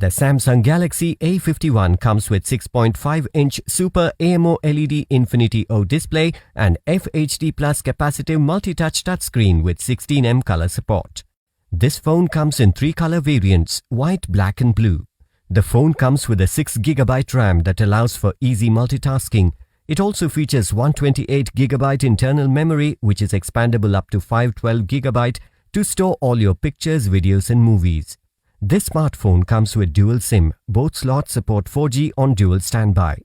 The Samsung Galaxy A51 comes with 6.5-inch Super AMOLED Infinity O display and FHD Plus capacitive multi-touch touchscreen with 16mm color support. This phone comes in 3 color variants, white, black and blue. The phone comes with a 6GB RAM that allows for easy multitasking. It also features 128GB internal memory, which is expandable up to 512GB to store all your pictures, videos and movies. This smartphone comes with dual SIM. Both slots support 4G on dual standby.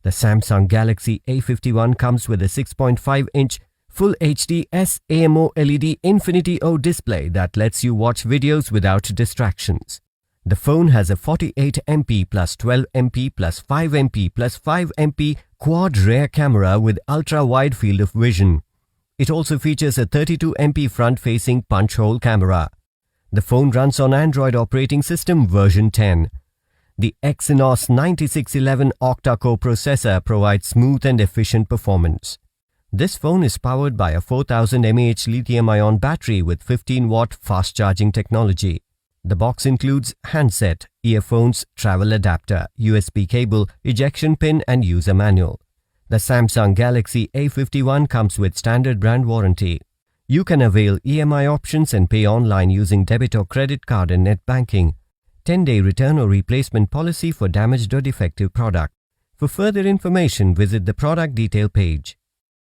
The Samsung Galaxy A51 comes with a 6.5-inch Full HD AMOLED Infinity O display that lets you watch videos without distractions. The phone has a 48MP plus 12MP plus 5MP plus 5MP quad rear camera with ultra-wide field of vision. It also features a 32MP front-facing punch-hole camera. The phone runs on Android operating system version 10. The Exynos 9611 octa-core processor provides smooth and efficient performance. This phone is powered by a 4000 mAh lithium-ion battery with 15-watt fast-charging technology. The box includes handset, earphones, travel adapter, USB cable, ejection pin and user manual. The Samsung Galaxy A51 comes with standard brand warranty. You can avail EMI options and pay online using debit or credit card and net banking. 10-day return or replacement policy for damaged or defective product. For further information, visit the product detail page.